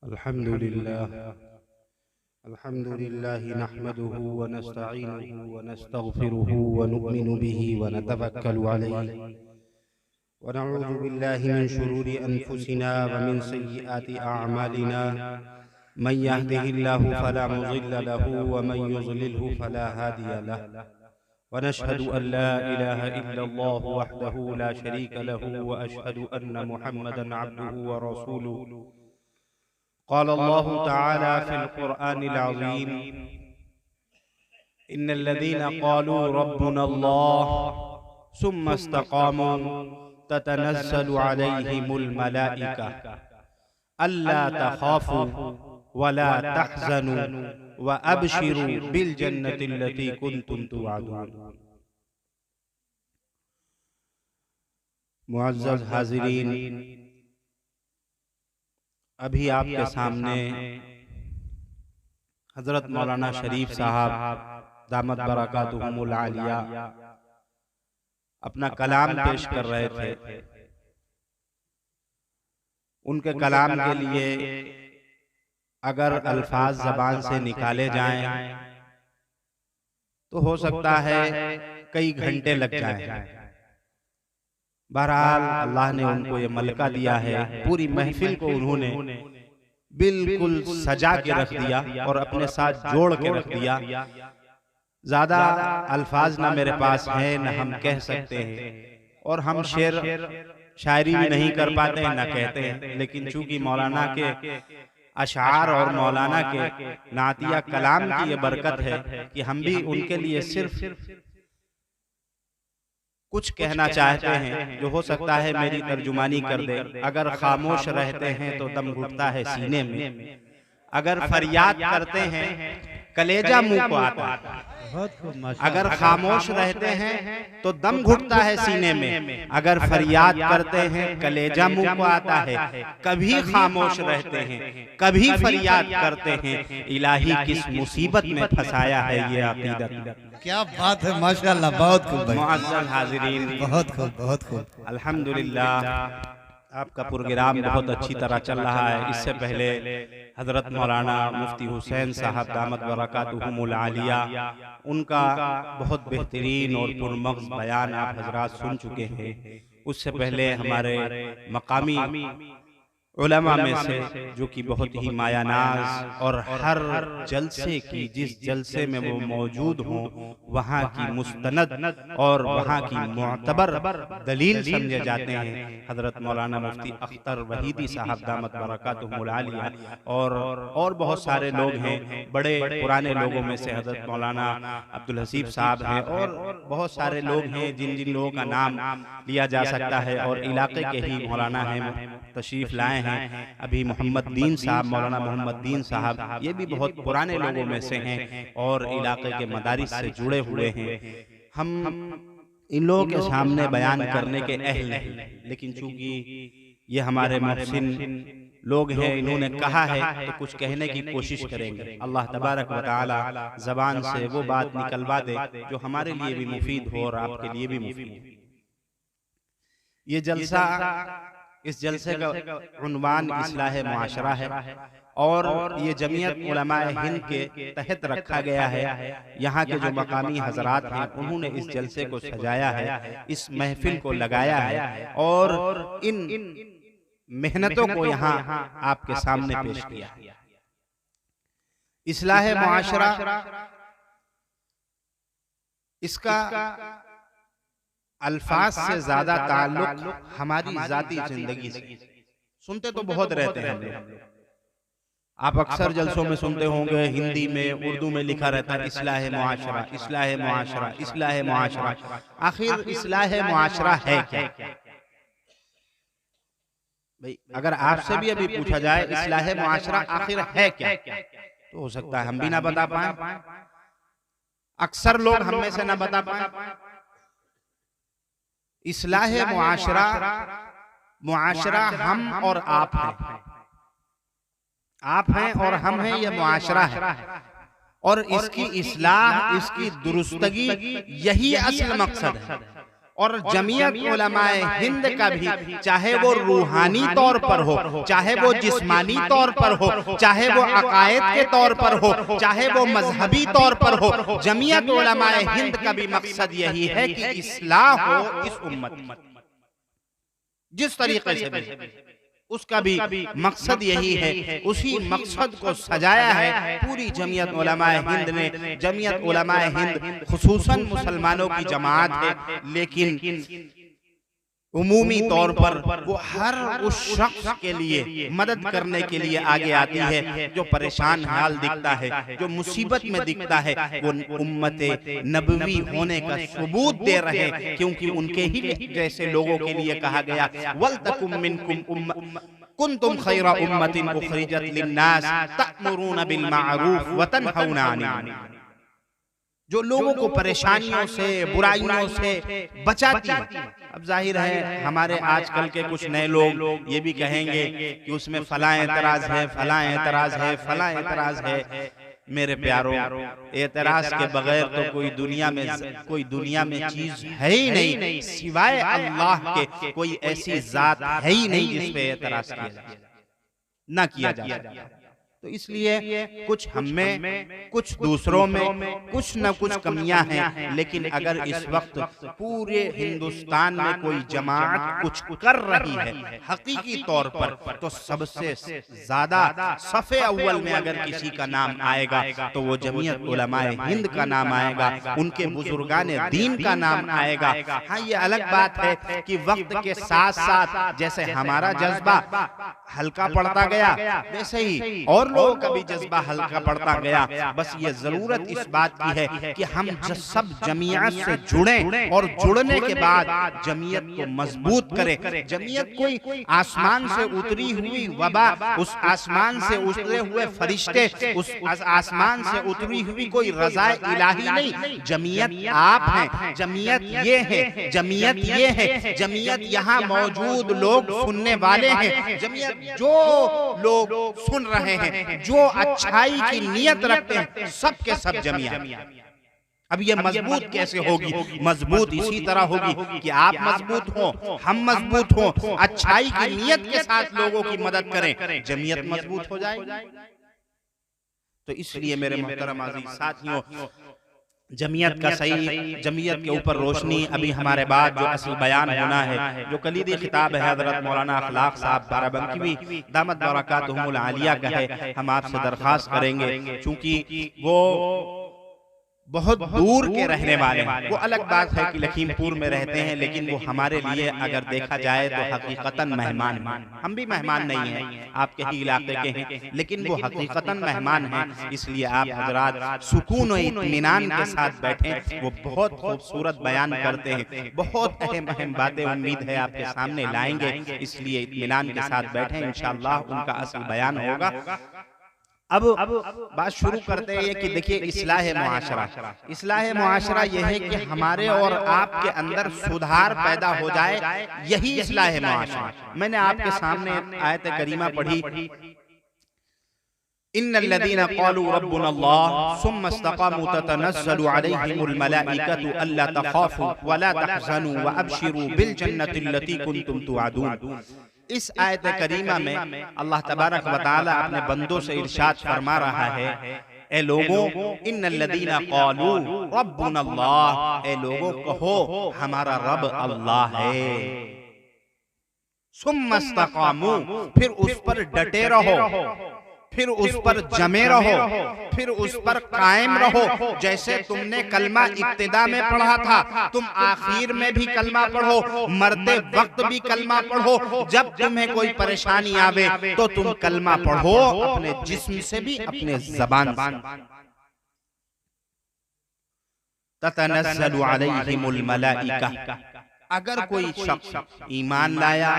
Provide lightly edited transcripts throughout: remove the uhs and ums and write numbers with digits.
अल्हम्दुलिल्लाह नहमदुहु व नस्तईनुहु व नस्तगफिरुहु व नु'मिनु बिही व नतवक्कलु अलैहि व नऊज़ु बिल्लाहि मिन शुरूरि अनफुसिना व मिन सय्यिआति अअमालिना मन यहदिहिल्लाहु फला मुज़िल्ल लहु व मन युज़लिल्हु फला हादिय लहु व नशहदु अन ला इलाहा इल्लल्लाहु वहदहु ला शरीक लहु व अशहदु अन्न मुहम्मदन अब्दुहु व रसूलुहु। क़ाल अल्लाहु तआला फ़िल क़ुरआनिल अज़ीम इन्नल्लज़ीना क़ालू रब्बुनल्लाह सुम्मा इस्तक़ामू ततनज़्ज़लु अलैहिमुल मलाइका अल्ला तख़ाफ़ू वला तहज़नू व अबशिरू बिल जन्नतिल्लती कुन्तुम तुअदून। मुअज़्ज़ज़ हाज़िरीन, अभी आपके सामने हजरत मौलाना शरीफ साहब दामत बरकातुहुमुल आलिया अपना कलाम पेश कर रहे थे। उनके कलाम के लिए अगर अल्फाज ज़बान से निकाले जाएं तो हो सकता है कई घंटे लग जाएं। बहरहाल अल्लाह ने उनको ये मलका दिया है, पूरी महफिल को उन्होंने बिल्कुल सजा के रख दिया और अपने साथ जोड़ के रख दिया। ज्यादा अल्फाज ना मेरे पास है ना हम कह सकते हैं, और हम शेर शायरी भी नहीं कर पाते हैं ना कहते हैं, लेकिन चूंकि मौलाना के अशार और मौलाना के नातिया कलाम की ये बरकत है कि हम भी उनके लिए सिर्फ कुछ कहना चाहते हैं जो हो सकता है मेरी तर्जुमानी कर दे। अगर खामोश रहते हैं तो दम घुटता है सीने में, अगर फरियाद करते हैं कलेजा मुंह को आता है, अगर खामोश रहते हैं तो दम घुटता है सीने में, अगर फरियाद करते हैं कलेजा मुंह को आता है। कभी खामोश रहते हैं कभी फरियाद करते हैं, इलाही किस मुसीबत में फंसाया है ये अकीदत। क्या बात है, माशाअल्लाह, बहुत खूब भाई। मुअज़्ज़ज़ हाज़िरीन, बहुत खूब, बहुत खूब। अल्हम्दुलिल्लाह, आपका प्रोग्राम बहुत अच्छी तरह चल रहा है। इससे पहले हजरत मौलाना मुफ्ती हुसैन साहब दामत बरकातुहुमुल आलिया, उनका बहुत बेहतरीन और पुरमग़्ज़ बयान आप हजरात सुन चुके हैं। उससे पहले हमारे मकामी उलमा में से जो कि बहुत ही मायानाज और हर जलसे की, जिस जलसे में वो मौजूद हों वहाँ की मुस्तनद और वहाँ की मुअतबर दलील समझे जाते हैं, हजरत मौलाना मुफ्ती अख्तर वहीदी साहब दामत बरकातुहुमुल आलिया। और बहुत सारे लोग हैं, बड़े पुराने लोगों में से हजरत मौलाना अब्दुल हसीब साहब हैं, और बहुत सारे लोग हैं जिन जिन लोगों का नाम लिया जा सकता है और इलाके के ही मौलाना हैं, तशरीफ लाए हैं। अभी मोहम्मद दीन साहब, मौलाना मोहम्मद दीन साहब, ये भी बहुत पुराने लोगों में से हैं और इलाके के मदारिस से जुड़े हुए हैं। हम इन लोगों के सामने बयान करने के अहल नहीं, लेकिन चूंकि ये हमारे मुहसिन लोग हैं, इन्होंने कहा है तो कुछ कहने की कोशिश करेंगे। अल्लाह तबारक व तआला ज़बान से वो बात निकलवा दे जो हमारे लिए भी मुफीद हो और आपके लिए भी मुफीद हो। ये जलसा, इस जलसे का उन्वान इस्लाह मुआशरा है और ये जमीयत उलमाए हिंद के तहत रखा गया है। यहाँ के जो मकामी हजरात हैं उन्होंने इस जलसे को सजाया है, इस महफिल को लगाया है और इन मेहनतों को यहाँ आपके सामने पेश किया है। इस्लाह मुआशरा, इसका अल्फाज से ज्यादा ताल्लुक हमारी जाती जिंदगी से। सुनते तो बहुत रहते हैं हम लोग, आप अक्सर जलसों में सुनते होंगे, हिंदी में उर्दू में लिखा रहता है इस्लाह मुआशरा, इस्लाह मुआशरा, इस्लाह मुआशरा। आखिर इस्लाह मुआशरा है क्या भाई? अगर आपसे भी अभी पूछा जाए इस्लाह मुआशरा आखिर है क्या, तो हो सकता है हम भी ना बता पाए, अक्सर लोग हम में से ना बता पाए। इस्लाह मुआशरा, मुआशरा हम और आप हैं, आप हैं और हम हैं, ये मुआशरा है और इसकी इस्लाह, इसकी दुरुस्तगी, यही असल मकसद है। और जमीयत उलमाए हिंद का भी, चाहे वो रूहानी तौर पर हो, चाहे वो जिस्मानी तौर पर हो, चाहे वो अकायद के तौर पर हो, चाहे वो मजहबी तौर पर हो, जमीयत उलमाए हिंद का भी मकसद यही है कि इस्लाह हो इस उम्मत की। जिस तरीके से भी उसका भी मकसद यही है, उसी मकसद को सजाया है पूरी जमीयत उलमाए हिंद ने। जमीयत उलमाए हिंद खुसूसन मुसलमानों की जमात है, लेकिन उमूमी तौर पर वो हर उस शख्स के लिए मदद करने के लिए आगे आती है जो परेशान हाल दिखता है, जो मुसीबत में दिखता है। वो उम्मते नबवी होने का सबूत दे रहे हैं, क्योंकि उनके ही जैसे लोगों के लिए कहा गया वलतकुम मिनकुम कुंतुम खैरा उम्मतिन उखरिजत लिन्नास तअमुरूना बिल मारूफ व तनहौना अनिल मुनकर। जो लोगों को परेशानियों से, बुराइयों से बचाती है। अब जाहिर है हमारे आजकल के कुछ नए लोग ये भी कहेंगे कि उसमें फलां एतराज है, फलां एतराज है, फलां एतराज है। मेरे प्यारों, एतराज के बगैर तो कोई दुनिया में चीज है ही नहीं, सिवाय अल्लाह के कोई ऐसी जात है ही नहीं जिस पे एतराज किया जाए, ना किया जाए। तो इसलिए कुछ हम में, कुछ दूसरों में कुछ न कुछ कमियां हैं, लेकिन अगर इस वक्त पूरे हिंदुस्तान में कोई जमात कुछ कर रही है हकीकी तौर पर, तो सबसे ज्यादा सफ़े अव्वल में अगर किसी का नाम आएगा तो वो जमीयत उलमाए हिंद का नाम आएगा, उनके बुजुर्गान दीन का नाम आएगा। हाँ, ये अलग बात है कि वक्त के साथ साथ जैसे हमारा जज्बा हल्का पड़ता गया, वैसे ही और लोगों का भी जज्बा हल्का पड़ता गया। बस ये जरूरत इस बात की है कि हम सब जमीयत से जुड़ें और जुड़ने के बाद जमीयत को मजबूत करें। जमीयत कोई आसमान से उतरी हुई वबा, उस आसमान से उतरे हुए फरिश्ते, उस आसमान से उतरी हुई कोई रज़ाए इलाही नहीं। जमीयत आप हैं, जमीयत ये है, जमीयत ये है, जमीयत यहाँ मौजूद लोग सुनने वाले हैं, जमीयत जो लोग सुन रहे हैं, जो अच्छाई की नियत रखते हैं, सब के सब जमीयत। अब ये मजबूत कैसे होगी? मजबूत इसी तरह होगी कि आप मजबूत हो, हम मजबूत हो, अच्छाई की नियत के साथ लोगों की मदद करें, जमीयत मजबूत हो जाएगी। तो इसलिए मेरे मोहतरम अज़ीज़ साथियों, जमीयत का सही, जमीयत के ऊपर रोशनी अभी हमारे बाद जो असल बयान होना है, जो कलीदी खिताब है हजरत मौलाना अखलाक साहब बाराबंकी दामत बरकातुहुमुल आलिया का है, हम आपसे दरख्वास्त करेंगे, चूंकि वो बहुत दूर के रहने वाले हैं। वो अलग बात है कि लखीमपुर में रहते हैं, लेकिन वो हमारे लिए अगर देखा जाए तो हकीकतन मेहमान हैं। हम भी मेहमान नहीं हैं, आपके ही इलाके के हैं, लेकिन वो हकीकतन मेहमान हैं। इसलिए आप हजरात सुकून और इत्मीनान के साथ बैठें। वो बहुत खूबसूरत बयान करते हैं, बहुत अहम अहम बातें उम्मीद है आपके सामने लाएंगे, इसलिए इत्मीनान के साथ बैठें, इंशाअल्लाह उनका असल बयान होगा। अब बात शुरू करते हैं कि देखिए, इस्लाह मुआशरा, इस्लाह मुआशरा यह है कि हमारे और आपके अंदर सुधार पैदा हो जाए, यही इस्लाह मुआशरा। मैंने आपके सामने आयत करीमा पढ़ी, इन्नल्लज़ीना क़ालू रब्बुनल्लाह सुम्मा इस्तक़ामू ततनज़्ज़लु अलैहिमुल मलाइकतु अल्ला तख़ाफ़ू व ला तहज़नू व अबशिरू बिल जन्नतिल्लती कुन्तुम तुअदून। इस आयत करीमा में अल्लाह तबारक व तआला अपने बंदों से इरशाद फरमा रहा है, ए लोगों, इन्नल्लज़ीना क़ालू रब्बुनल्लाह, ए लोगों कहो हमारा रब अल्लाह है। सुम्मा इस्तक़ामू, फिर उस पर डटे रहो, फिर उस पर जमे रहो, फिर उस पर कायम रहो। जैसे तुमने कलमा इब्तिदा में पढ़ा था, तुम आखिर में भी कलमा पढ़ो, मरते वक्त भी कलमा पढ़ो। जब तुम्हें कोई परेशानी आवे तो तुम कलमा पढ़ो, अपने जिस्म से भी, अपने ज़बान से। ततनज़्ज़लु अलैहिमुल मलाइका, अगर कोई शख्स ईमान लाया,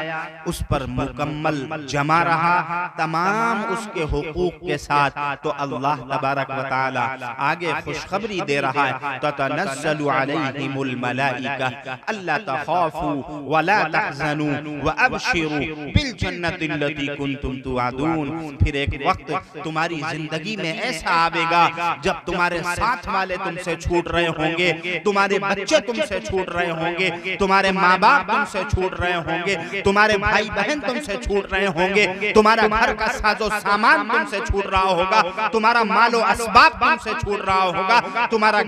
उस पर मुकम्मल जमा रहा तमाम उसके हुकूक के साथ, तो अल्लाह तबारक व तआला आगे खुशखबरी दे रहा है, ततनज़्ज़लु अलैहिमुल मलाइका अल्ला तख़ाफू व ला तहज़नू व अबशिरू बिल जन्नति अल्लती कुंतुम तुअदून। फिर एक वक्त तुम्हारी जिंदगी में ऐसा आवेगा जब तुम्हारे साथ वाले तुमसे छूट रहे होंगे, तुम्हारे बच्चे तुमसे छूट रहे होंगे, तुम्हारे माँ बाप तुमसे छूट रहे होंगे, तुम्हारे भाई बहन तुमसे छूट रहे होंगे, तुम्हारा घर का साजो सामान तुमसे छूट रहा होगा, तुम्हारा मालो असबाब तुमसे छूट रहा होगा, तुम्हारा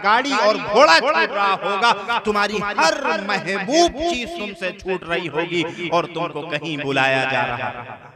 गाड़ी और घोड़ा छूट रहा होगा, तुम्हारी हर महबूब चीज तुमसे छूट रही होगी और तुमको कहीं बुलाया जा रहा है,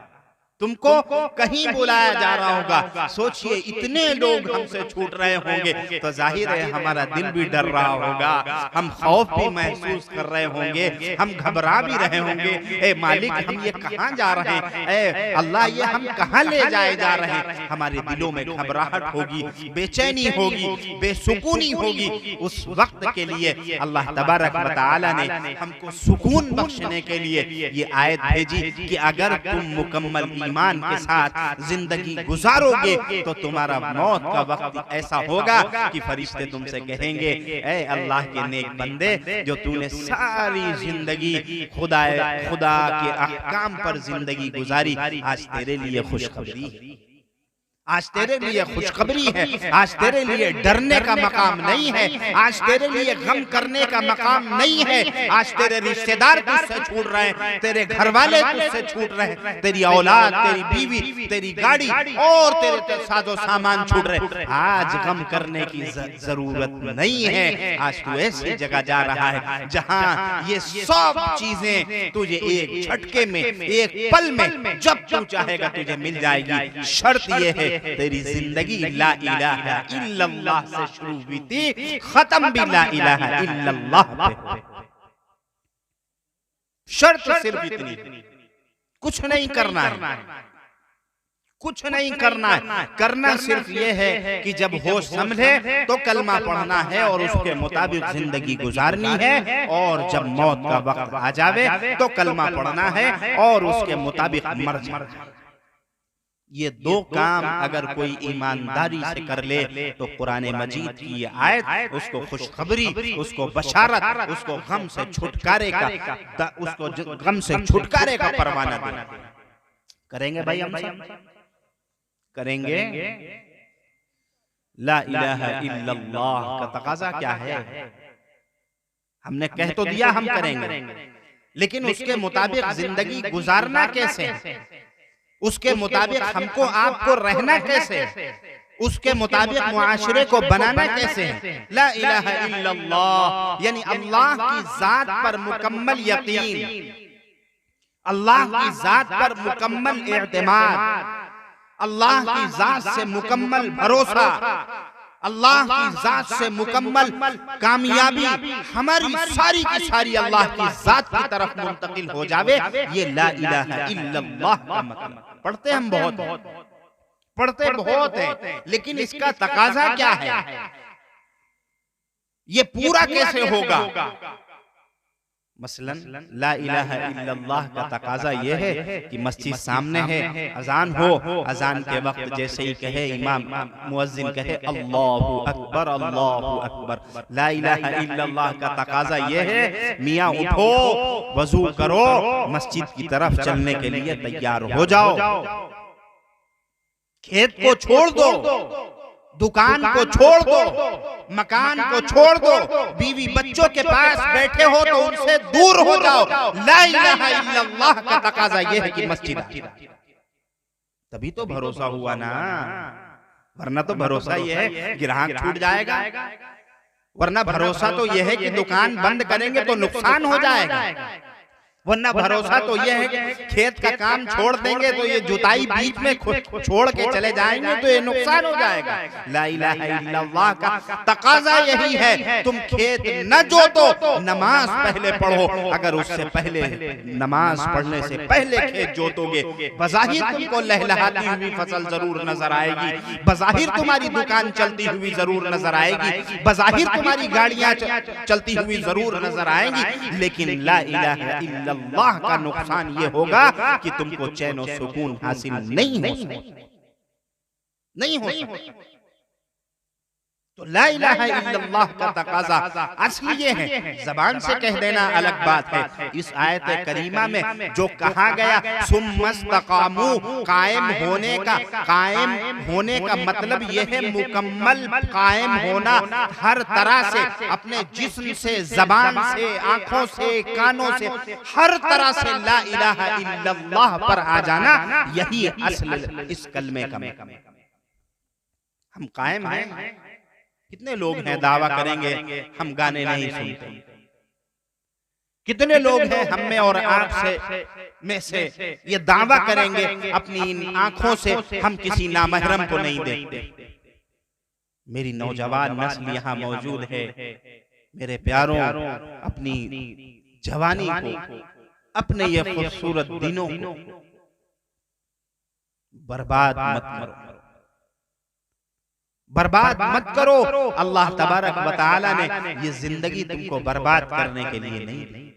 तुमको कहीं बुलाया जा रहा होगा। सोचिए इतने लोग हमसे छूट रहे होंगे तो जाहिर है हमारा दिल भी डर रहा होगा, हम खौफ भी महसूस कर रहे होंगे, हम घबरा भी रहे होंगे, ए मालिक हम ये कहाँ जा रहे हैं, ए अल्लाह ये हम कहाँ ले जाए जा रहे हैं। हमारे दिलों में घबराहट होगी, बेचैनी होगी, बेसुकूनी होगी। उस वक्त के लिए अल्लाह तबारक व तआला ने हमको सुकून बख्शने के लिए ये आयत भेजी कि अगर तुम मुकम्मल ईमान के साथ जिंदगी गुजारोगे तो तुम्हारा मौत का वक्त ऐसा होगा कि फरिश्ते तुमसे कहेंगे, ऐ अल्लाह के नेक बंदे, जो तूने सारी जिंदगी खुदा के अहकाम पर जिंदगी गुजारी, आज तेरे लिए खुशखबरी, आज तेरे लिए खुशखबरी है, आज तेरे लिए डरने का मकाम नहीं है, आज तेरे लिए गम करने का मकाम नहीं है। आज तेरे रिश्तेदार तुझसे छूट रहे हैं, तेरे घर वाले तुझसे छूट रहे हैं, तेरी औलाद, तेरी बीवी, तेरी गाड़ी और तेरे साजो सामान छूट रहे। आज गम करने की जरूरत नहीं है। आज तू ऐसी जगह जा रहा है जहां ये सब चीजें तुझे एक झटके में, एक पल में, जब तू चाहेगा तुझे मिल जाएगी। शर्त ये है तेरी जिंदगी ला इलाहा इल्लल्लाह से शुरू हुई थी, खत्म भी ला इलाहा इल्लल्लाह पे। शर्त सिर्फ इतनी, कुछ नहीं करना है, कुछ नहीं करना है। करना सिर्फ ये है कि जब होश संभले तो कलमा पढ़ना है और उसके मुताबिक जिंदगी गुजारनी है, और जब मौत का वक्त आ जावे तो कलमा पढ़ना है और उसके मुताबिक मर जाना। ये दो काम अगर कोई ईमानदारी से कर ले तो कुरान मजीद की ये आयत उसको खुशखबरी, उसको बशारत, उसको गम से छुटकारे का, उसको गम से छुटकारे का परवाना देना। करेंगे भाई हम सब? करेंगे? ला इलाहा इल्लल्लाह का तकाजा क्या है? हमने कह तो दिया हम करेंगे, लेकिन उसके मुताबिक जिंदगी गुजारना कैसे, उसके मुताबिक हमको आपको रहना कैसे, उसके मुताबिक मुआशरे को बनाना कैसे है। ला इलाहा इल्लल्लाह यानी अल्लाह की जात पर मुकम्मल यकीन, अल्लाह की जात पर मुकम्मल इत्मीनान, अल्लाह की जात से मुकम्मल भरोसा, अल्लाह की जात से मुकम्मल कामयाबी, हमारी सारी की सारी अल्लाह की जात की तरफ मुंतकिल हो जावे। ये ला इलाहा इल्लल्लाह का मतलब। पढ़ते हम बहुत, पढ़ते बहुत है, लेकिन इसका तकाजा क्या है, ये पूरा कैसे होगा? मसलन ला इलाहा इल्लल्लाह का तकाजा ये है कि मस्जिद सामने है, अजान हो, अजान के वक्त जैसे ही कहे इमाम मुअज्जिन कहे अल्लाहु अकबर, अल्लाहु अकबर। ला इलाहा इल्लल्लाह का तकाजा ये है, मियाँ उठो, वजू करो, मस्जिद की तरफ चलने के लिए तैयार हो जाओ, खेत को छोड़ दो, दुकान को छोड़ दो, मकान को छोड़ दो, बीवी बच्चों के पास बैठे हो तो उनसे दूर हो जाओ। ला इलाहा इल्लल्लाह का तकाजा यह है कि मस्जिद, तभी तो भरोसा हुआ ना, वरना तो भरोसा यह है ग्राहक छूट जाएगा, वरना भरोसा तो यह है कि दुकान बंद करेंगे तो नुकसान हो जाएगा। वरना भरोसा तो ये है कि खेत का काम छोड़ देंगे तो ये जुताई बीच में छोड़ के चले जाएंगे तो ये नुकसान हो जाएगा। ला इलाहा इल्लल्लाह का तकाजा यही है, तुम खेत न जोतो, नमाज पहले पढ़ो। अगर उससे पहले नमाज पढ़ने से पहले खेत जोतोगे, बज़ाहिर तुमको लहलहाती हुई फसल जरूर नजर आएगी, बज़ाहिर तुम्हारी दुकान चलती हुई जरूर नजर आएगी, बज़ाहिर तुम्हारी गाड़ियां चलती हुई जरूर नजर आएंगी, लेकिन ला इलाहा इल्लल्लाह का नुकसान ये होगा कि तुमको चैन और सुकून हासिल नहीं हो सकता। तो ला इलाहा इल्लल्लाह का तकाजा असली ये है, जबान से कह देना अलग बात है। इस आयत करीमा में जो कहा गया सुम्मस्तकामू, कायम होने का मतलब ये है मुकम्मल कायम होना, हर तरह से, अपने जिस्म से, जबान से, आंखों से, कानों से, हर तरह से ला इलाहा इल्लल्लाह पर आ जाना, यही असल इस कलमे का। हम कायम हैं। कितने लोग हैं दावा करेंगे हम गाने नहीं सुनते, कितने लोग हैं हम में और आप से ये दावा करेंगे अपनी इन आंखों से हम किसी नामहरम को नहीं देखते। मेरी नौजवान नस्ल यहाँ मौजूद है, मेरे प्यारों, अपनी जवानी को, अपने ये खूबसूरत दिनों को बर्बाद मत करो, बर्बाद मत करो। अल्लाह तबारक व तआला ने ये जिंदगी तुमको बर्बाद करने के लिए नहीं दी।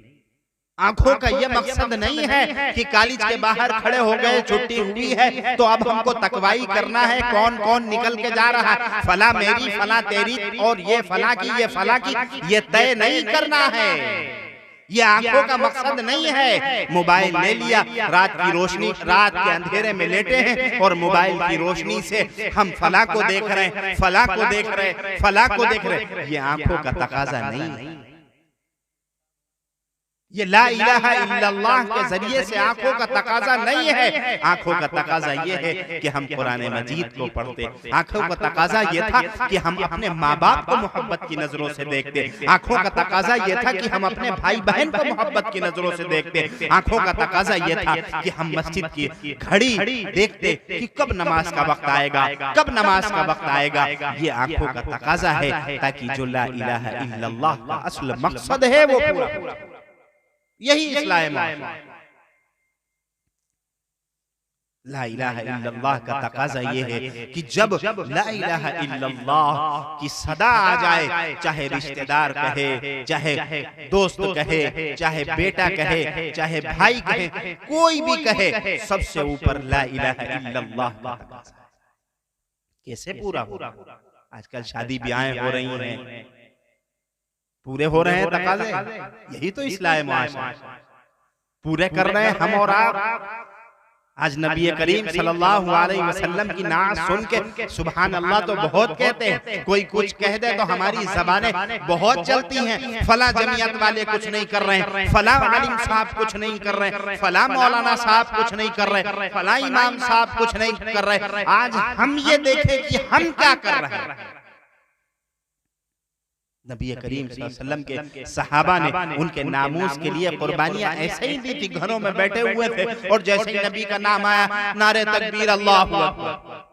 आंखों का ये मकसद नहीं है कि कॉलेज के बाहर खड़े हो गए, छुट्टी हुई है तो अब हमको तकवाई करना है कौन कौन निकल के जा रहा है, फला मेरी, फला तेरी, और ये फला की, ये फला की, ये तय नहीं करना है। ये आंखों का मकसद नहीं है। मोबाइल ले लिया, रात की रोशनी, रात के अंधेरे में लेटे हैं और मोबाइल की रोशनी से हम फला को देख रहे हैं, फला को देख रहे हैं, फला को देख रहे हैं। ये आंखों का तकाजा नहीं है। ये ला इलाहा इल्लल्लाह के जरिए से आंखों का तकाजा नहीं है। आंखों का तकाजा ये है कि हम कुरान मजीद को पढ़ते, आंखों का तकाजा ये था कि हम अपने माँ बाप को मोहब्बत की नजरों से देखते, आंखों का तकाजा ये था कि हम अपने भाई बहन को मोहब्बत की नजरों से देखते, आंखों का तकाजा ये था कि हम मस्जिद की घड़ी देखते कि कब नमाज का वक्त आएगा, कब नमाज का वक्त आएगा। ये आंखों का तकाजा है ताकि जो ला इलाहा इल्लल्लाह का असल मकसद है वो पूरा। यही इस्लाम है। ला इलाहा इल्लल्लाह का तकाजा ये है कि जब ला इलाहा इल्लल्लाह की सदा आ जाए, चाहे रिश्तेदार कहे, चाहे दोस्त कहे, चाहे बेटा कहे, चाहे भाई कहे, कोई भी कहे, सबसे ऊपर ला इलाहा इल्लल्लाह का तकाजा। कैसे पूरा हो? आजकल शादी ब्याहें हो रही हैं, पूरे हो रहे हैं तकाजे। यही तो इस्लाम है, पूरे कर रहे हैं हम और आप। आज नबी करीम सल्लल्लाहु अलैहि वसल्लम की नात सुन के सुभान अल्लाह तो बहुत कहते हैं, कोई कुछ कह दे तो हमारी ज़बानें बहुत चलती हैं। फला जमीयत वाले कुछ नहीं कर रहे हैं, फला आलिम साहब कुछ नहीं कर रहे हैं, फला मौलाना साहब कुछ नहीं कर रहे, फला इमाम साहब कुछ नहीं कर रहे। आज हम ये देखें कि हम क्या कर रहे हैं। नबी करीम सल्लल्लाहु अलैहि वसल्लम के सहाबा ने उनके नामूस के लिए कुर्बानियां ऐसे ही दी थी, घरों में बैठे हुए थे और जैसे ही नबी का नाम आया, नारे तकबीर, अल्लाहु अकबर।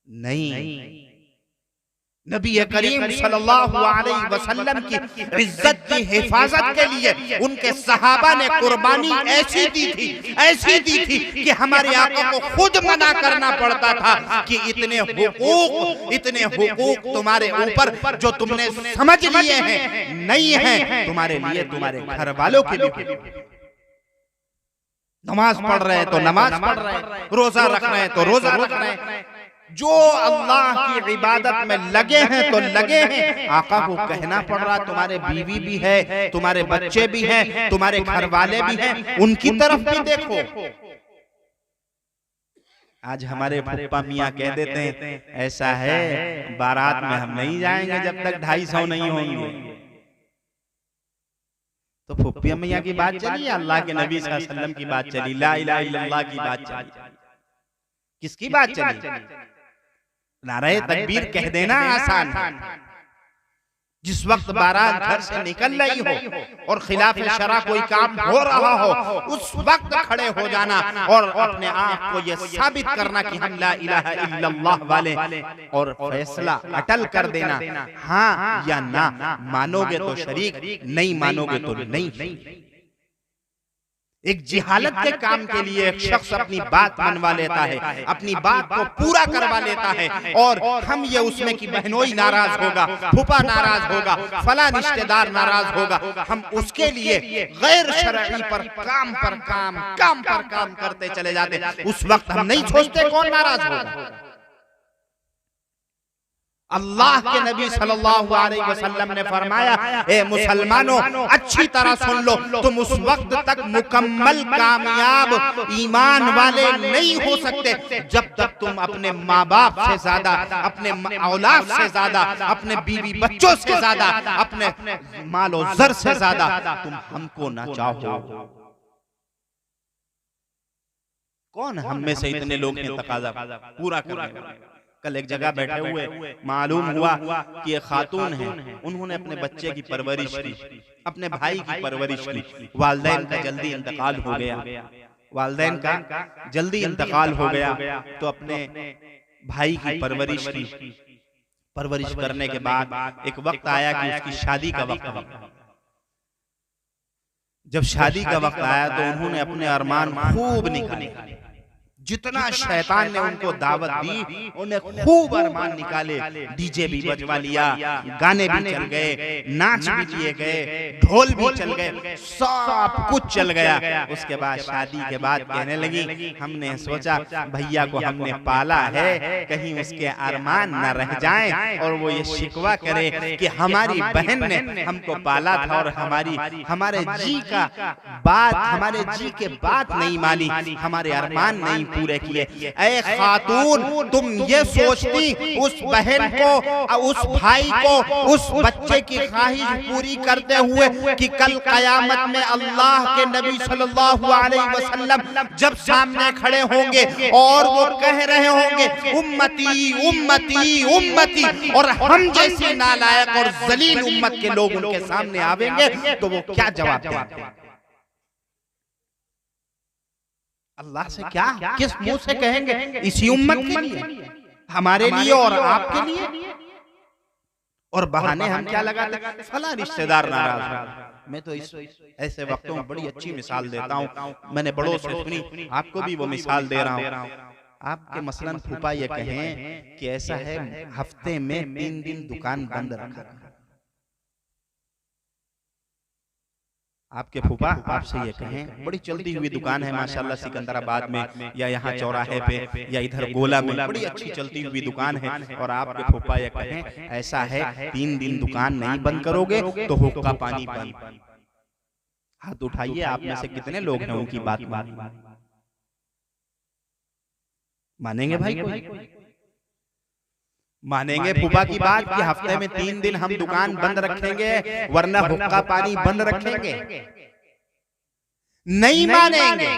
नहीं, नबी करीम सल्लल्लाहु अलैहि वसल्लम की इज्जत की हिफाजत के लिए उनके सहाबा ने कुर्बानी ऐसी दी थी कि हमारे आका को खुद मना करना पड़ता था कि इतने हुकूक तुम्हारे ऊपर जो तुमने समझ लिए हैं नहीं है, तुम्हारे लिए तुम्हारे घर वालों के लिए। नमाज पढ़ रहे हैं तो नमाज पढ़ रहे हैं, रोजा रख रहे हैं तो रोजा रख रहे हैं, जो अल्लाह की इबादत में लगे हैं तो लगे हैं। आका को कहना पड़ रहा, तुम्हारे बीवी भी है, तुम्हारे बच्चे भी हैं, तुम्हारे घर वाले भी हैं, उनकी तरफ भी देखो। आज हमारे फूफा मियाँ कह देते हैं ऐसा है बारात में हम नहीं जाएंगे जब तक 250 नहीं होंगे। तो फूफिया मियाँ की बात चली, अल्लाह के नबी सल्लल्लाहु अलैहि वसल्लम की बात चली, ला इलाहा इल्लल्लाह की बात चली। किसकी बात चली? नारे तकबीर कह देना आसान है, जिस वक्त बारात घर से निकल रही हो और खिलाफ शरा कोई काम हो रहा हो, उस वक्त खड़े हो जाना और अपने आप को यह साबित करना कि हम ला इलाहा इल्लल्लाह वाले, और फैसला अटल कर देना, हाँ या ना, मानोगे तो शरीक, नहीं मानोगे तो नहीं। एक जिहालत के काम के लिए एक शख्स अपनी बात मनवा लेता है, अपनी बात को पूरा करवा लेता है, और हम ये उसमें कि बहनोई नाराज होगा, फूफा नाराज होगा, फला रिश्तेदार नाराज होगा, हम उसके लिए गैर शरई पर काम करते चले जाते। उस वक्त हम नहीं सोचते कौन नाराज होगा। अल्लाह के नबी सल्लल्लाहु अलैहि वसल्लम ने फरमाया, ए मुसलमानों अच्छी तरह सुन लो, तुम उस वक्त तक मुकम्मल कामयाब ईमान वाले नहीं हो सकते जब तक तुम अपने माँ बाप से ज्यादा, अपने औलाद से ज्यादा, अपने बीवी बच्चों से ज्यादा, अपने मालो जर से ज्यादा तुम हमको ना चाहो। कौन हम में से इतने लोग हैं तकाजा पूरा करने वाले? कल एक जगह बैठे हुए मालूम हुआ कि एक खातून है, उन्होंने अपने बच्चे की परवरिश की, अपने भाई की परवरिश की, वालिदैन का जल्दी इंतकाल हो गया, वालिदैन का जल्दी इंतकाल हो गया, तो अपने भाई की परवरिश की, परवरिश करने के बाद एक वक्त आया कि उसकी शादी का वक्त आया। जब शादी का वक्त आया तो उन्होंने अपने अरमान खूब निकाले, जितना शैतान ने उनको दावत दी उन्हें खूब अरमान निकाले। डीजे भी बजवा लिया, गाने भी चल गए, नाच भी किए गए, ढोल भी चल गए, सब कुछ चल गया। उसके बाद शादी के बाद कहने लगी, हमने सोचा भैया को हमने पाला है, कहीं उसके अरमान न रह जाएं और वो ये शिकवा करे कि हमारी बहन ने हमको पाला था और हमारे जी का बात, हमारे जी के बात नहीं मानी, हमारे अरमान नहीं पूरे किए। ऐ खातून, तुम ये सोचती उस बहन को, उस भाई को, उस बच्चे की ख्वाहिश पूरी करते हुए कि कल कयामत में अल्लाह के नबी सल्लल्लाहु अलैहि वसल्लम जब सामने खड़े होंगे और वो कह रहे होंगे उम्मती उम्मती उम्मती, और हम जैसी नालायक और जलील उम्मत के लोग उनके सामने आवेंगे, तो वो क्या जवाब देंगे? अल्लाह से क्या, किस मुंह से कहेंगे? इसी उम्मत के लिए, हमारे लिए और आपके लिए। और बहाने हम क्या लगाते? फला रिश्तेदार नाराज। मैं तो ऐसे वक्तों में बड़ी अच्छी मिसाल देता हूँ, मैंने बड़ों से सुनी, आपको भी वो मिसाल दे रहा हूँ। आपके मसलन फूफा ये कहें कि ऐसा है हफ्ते में 3 दिन दुकान बंद रखा, आपके फूफा आपसे ये कहें बड़ी चलती हुई दुकान है माशाल्लाह सिकंदराबाद में या यहाँ चौराहे पे या इधर गोला में बड़ी अच्छी चलती हुई दुकान है, और आपके फूफा ये कहें ऐसा है 3 दिन दुकान नहीं बंद करोगे तो हुक्का पानी बंद। हाथ उठाइए, आप में से कितने लोग हैं उनकी बात मानेंगे? भाई कोई मानेंगे फूफा की बात कि हफ्ते में 3 दिन हम दुकान बंद रखेंगे वरना हुक्का पानी बंद रखेंगे? नहीं मानेंगे।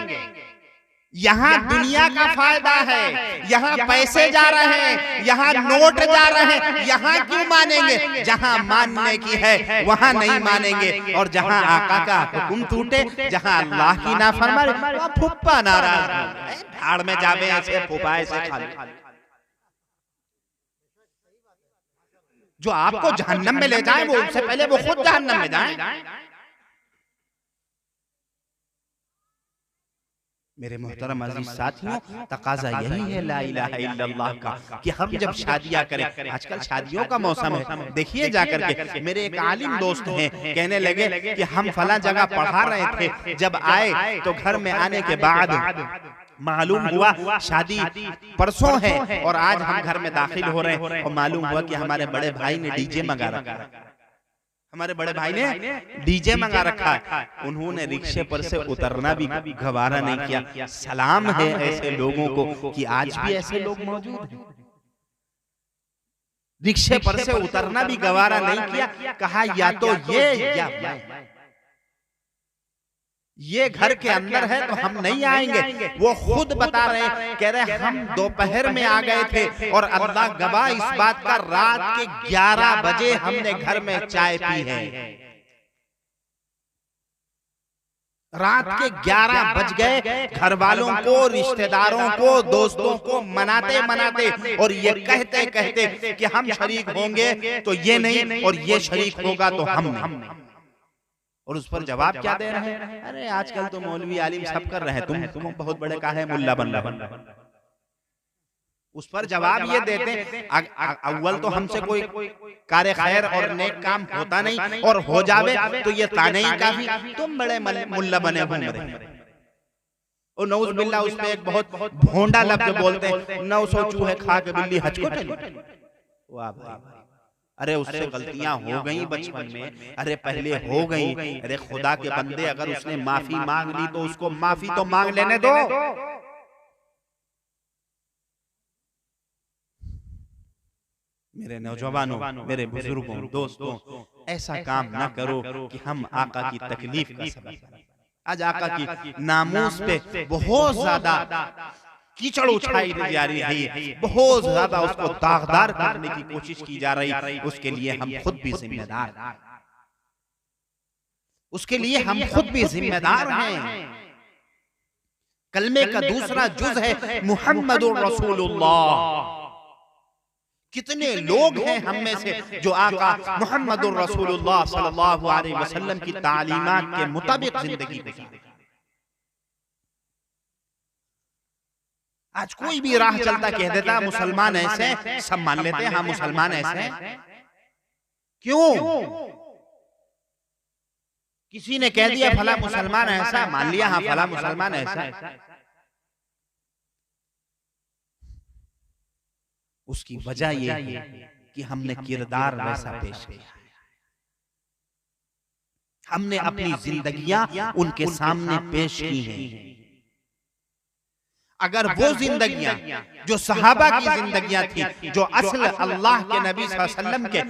यहाँ दुनिया का फायदा है, यहाँ पैसे जा रहे हैं, यहाँ नोट जा रहे हैं, यहाँ क्यों मानेंगे? जहाँ मानने की है वहाँ नहीं मानेंगे, और जहाँ आका का हुक्म टूटे, जहाँ अल्लाह की नाफरमानी, वहाँ फूफा नाराज, भाड़ में जावे ऐसे फूफा ऐसे खाली। जो आपको जहन्नम में ले जाए वो उससे पहले वो खुद जहन्नम में जाए। मेरे मोहतरम अजीज साथियों, तकाजा यही है ला इलाहा इल्लल्लाह का कि हम जब शादियां करें, आजकल शादियों का मौसम है, देखिए जाकर के मेरे एक आलिम दोस्त हैं, कहने लगे कि हम फला जगह पढ़ा रहे थे, जब आए तो घर में आने के बाद मालूम हुआ शादी परसों है और आज हम घर में दाखिल हो रहे हैं, और मालूम हुआ कि हमारे बड़े भाई ने डीजे मंगा रखा है, हमारे बड़े भाई ने डीजे मंगा रखा है। उन्होंने रिक्शे पर से उतरना भी गवारा नहीं किया। सलाम है ऐसे लोगों को कि आज भी ऐसे लोग मौजूद हैं। रिक्शे पर से उतरना भी गवारा नहीं किया, कहा या तो ये या ये घर के अंदर है तो हम नहीं आएंगे। वो खुद बता रहे, कह रहे हम दोपहर में आ गए थे और अल्लाह गवाह इस बात का, रात के 11 बजे हमने घर में चाय पी है। रात के 11 बज गए, घर वालों को, रिश्तेदारों को, दोस्तों को मनाते मनाते और ये कहते कहते कि हम शरीक होंगे तो ये नहीं, और ये शरीक होगा तो हम नहीं। और उस पर जवाब क्या दे रहे हैं? अरे आजकल तो मौलवी आलिम सब कर रहे हैं, तुम बहुत बड़े का है मुल्ला बन रहे। उस पर जवाब ये देते हैं, अव्वल तो हमसे कोई कार्य खैर और नेक काम होता नहीं, और हो जावे तो ये ताने ही काफी, तुम बड़े मुल्ला बने घूम रहे। और नऊज बिल्ला उस पे एक बहुत भोंडा लफ्ज बोलते हैं, 900 चूहे खा के बिल्ली हज को टली। वाह भाई, अरे उससे गलतियां हो गई बचपन में, अरे पहले हो गई। अरे खुदा के बंदे, अगर उसने माफी मांग ली तो उसको माफी तो मांग लेने दो। मेरे नौजवानों, मेरे बुजुर्गों, दोस्तों, ऐसा काम ना करो कि हम आका की तकलीफ का सबब बने। आज आका की नामूस पे बहुत ज्यादा कीचड़ उछाई जा रही है, बहुत ज्यादा उसको दागदार करने की कोशिश की जा रही है। उसके लिए हम खुद भी जिम्मेदार, उसके लिए हम खुद भी जिम्मेदार हैं। कलमे का दूसरा जुज है मुहम्मदुर रसूलुल्लाह। कितने लोग हैं हम में से जो आका मुहम्मदुर रसूलुल्लाह सल्लल्लाहु अलैहि वसल्लम की तालीमात के मुताबिक जिंदगी गुजारते। आज कोई भी राह चलता कह देता मुसलमान ऐसे, सब मान लेते हैं हाँ मुसलमान ऐसे। क्यों? किसी ने कह दिया फला मुसलमान ऐसा, मान लिया हाँ फला मुसलमान ऐसा। उसकी वजह यह है कि हमने किरदार वैसा पेश किया, हमने अपनी जिंदगियां उनके सामने पेश की हैं। अगर वो जिंदगियां जो सहाबा की जिंदगियां थी, जो असल अल्लाह के नबी सल्लल्लाहु अलैहि वसल्लम के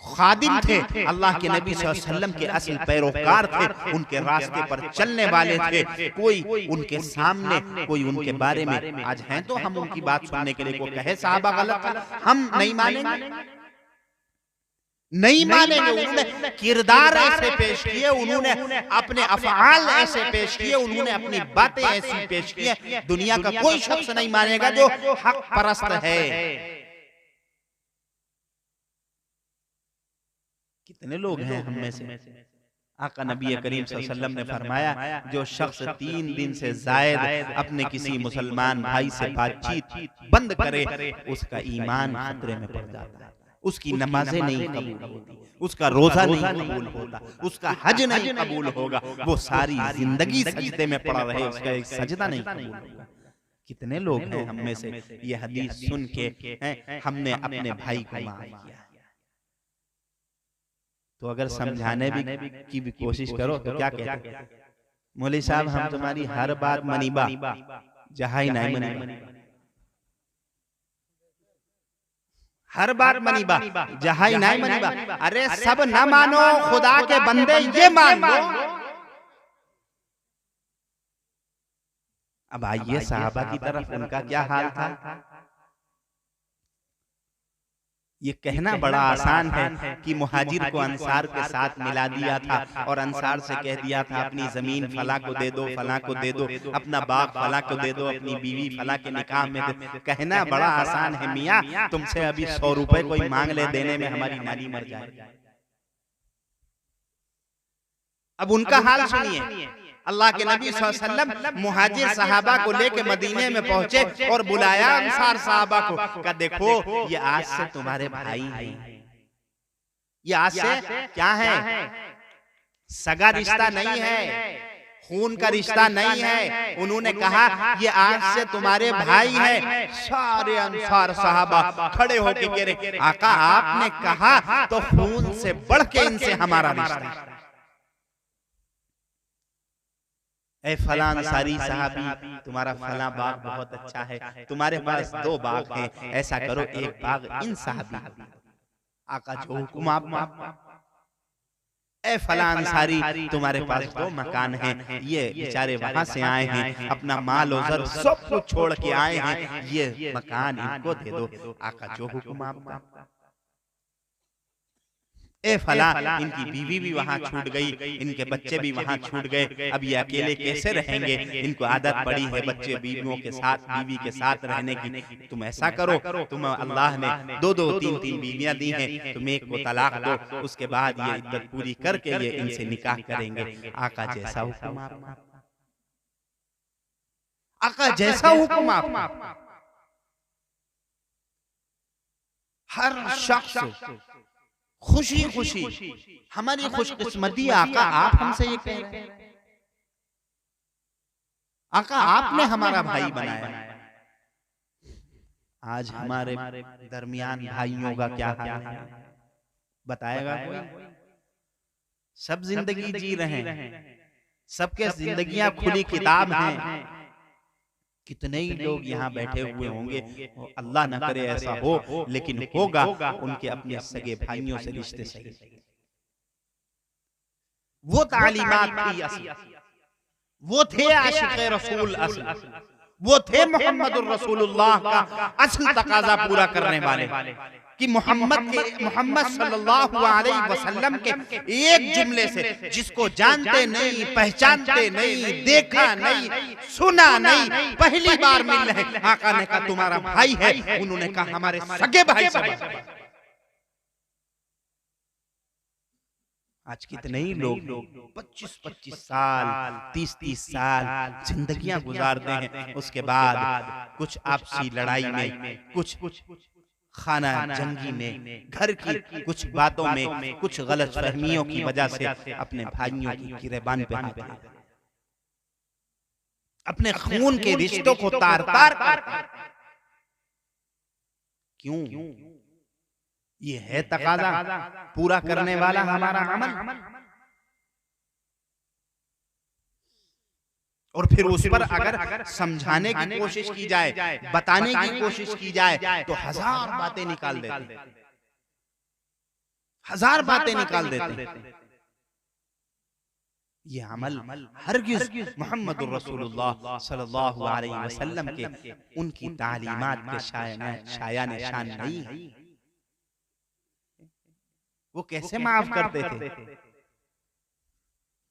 खादिम थे, अल्लाह के नबी सल्लल्लाहु अलैहि वसल्लम के असल पैरोकार थे, उनके रास्ते पर चलने वाले थे, कोई उनके सामने, कोई उनके बारे में आज हैं तो हम उनकी बात सुनने के लिए को कहे साहबा गलत, हम नहीं मानेंगे, नहीं मानेंगे। उन्होंने किरदार ऐसे पेश किए, उन्होंने अपने अफ़आल ऐसे पेश किए, उन्होंने अपनी बातें ऐसी पेश की, दुनिया का कोई शख्स नहीं मानेगा जो हक परस्त है। कितने लोग हैं हम में से, आका नबी करीम सल्लल्लाहु अलैहि वसल्लम ने फरमाया, जो शख्स 3 दिन से जायद अपने किसी मुसलमान भाई से बातचीत बंद करे, उसका ईमान खतरे में पड़ जाता है, उसकी नमाजें नहीं कबूल होती, उसका रोजा नहीं कबूल होता, उसका हज नहीं कबूल होगा, वो सारी जिंदगी सजदे में पड़ा रहे, उसका एक सजदा नहीं कबूल होगा। कितने लोग हैं हम में से ये हदीस सुन के हमने अपने भाई को माफ किया। तो अगर समझाने की भी कोशिश करो तो क्या कहते हैं, मौलवी साहब हम तुम्हारी हर बात मनीबा, जहां नहीं मनीबा, हर बात मनीबा, जहां नहीं मनीबा। अरे सब न मानो, खुदा के बंदे ये मान लो। अब आइए साहबा की तरफ, उनका क्या हाल था। ये कहना बड़ा आसान है कि मुहाजिर को अंसार के साथ मिला दिया था और अंसार से कह दिया था अपनी जमीन फला को दे दो, फला को दे दो, अपना बाग फला को दे दो, अपनी बीवी फला के निकाह में दे। कहना बड़ा आसान है, मियाँ तुमसे अभी 100 रुपए कोई मांग ले, देने में हमारी नानी मर जाए। अब उनका हाल सुनिए। अल्लाह के नबी सल्लल्लाहु अलैहि वसल्लम मुहाजिर सहाबा को लेके मदीने में पहुंचे और बुलाया अंसार सहाबा को, कहा देखो ये आज से तुम्हारे भाई हैं, ये आज से क्या है, सगा रिश्ता नहीं है, खून का रिश्ता नहीं है। उन्होंने कहा ये आज से तुम्हारे भाई हैं। सारे अंसार सहाबा खड़े होके कह रहे, आका आपने कहा तो खून से बढ़ के इनसे हमारा रिश्ता। ऐ फला अंसारी साहबी, तुम्हारा फला बाग बहुत अच्छा है, तुम्हारे पास 2 बाग हैं, ऐसा करो 1 बाग इन साहबी। आका जो हुक्म आप ए फलां अंसारी, तुम्हारे पास 2 मकान हैं, ये बेचारे वहां से आए हैं, अपना माल और जर सब कुछ छोड़ के आए हैं, ये मकान इनको दे दो। आका जो हुक्म आपका। ए फला, इनकी बीवी भी वहां छूट गई, इनके बच्चे भी वहां छूट गए, अब ये अकेले कैसे रहेंगे? इनको आदत पड़ी है बच्चे बीवियों के साथ, बीवी के साथ रहने की। तुम ऐसा करो, तुम अल्लाह ने 2-2 3-3 बीवियां दी हैं, तुम एक को तलाक दो, उसके बाद ये इद्दत पूरी करके ये इनसे निकाह करेंगे। आका जैसा हुक्म आपका, आका जैसा हुक्म आपका। हर शख्स खुशी खुशी, हमारी खुशकिस्मती आका आप हमसे ये कह रहे हैं, आका आपने हमारा भाई बनाया। आज हमारे दरमियान भाइयों का क्या हाल है बताएगा कोई? सब जिंदगी जी रहे हैं, सबके जिंदगियां खुली किताब हैं। कितने ही लोग यहाँ बैठे हुए होंगे, अल्लाह न करे ऐसा हो, लेकिन होगा, उनके अपने सगे भाइयों से रिश्ते सही। वो तालीमात थी असल, वो थे आशिक़े रसूल असल, वो थे मोहम्मदुर रसूलुल्लाह का असल तकाजा पूरा करने वाले, कि मोहम्मद सल्लल्लाहु अलैहि वसल्लम के एक जुमले से जिसको जानते नहीं, पहचानते नहीं, देखा नहीं, सुना नहीं, पहली बार मिल रहे, आका ने कहा तुम्हारा भाई है, उन्होंने कहा हमारे सगे भाई से। आज कितने ही लोग 25-25 साल, 30-30 साल जिंदगियां गुजारते हैं, उसके बाद कुछ आपसी लड़ाई में, कुछ खाना जंगी में, घर की कुछ बातों में, कुछ गलत फहमियों की वजह से अपने भाइयों की गिरेबान पे हाथ डालते, अपने खून के रिश्तों को तार-तार करते। क्यों? ये है तकाजा पूरा करने वाला हमारा अमल, और फिर उस पर अगर समझाने की कोशिश की जाए, बताने की कोशिश की जाए, तो 1000 बातें निकाल देते, 1000 बातें निकाल देते। ये अमल हरगिज़ मोहम्मदुर रसूलुल्लाह सल्लल्लाहु अलैहि वसल्लम के उनकी तालीमात के शाया निशान नहीं है। वो कैसे माफ करते थे?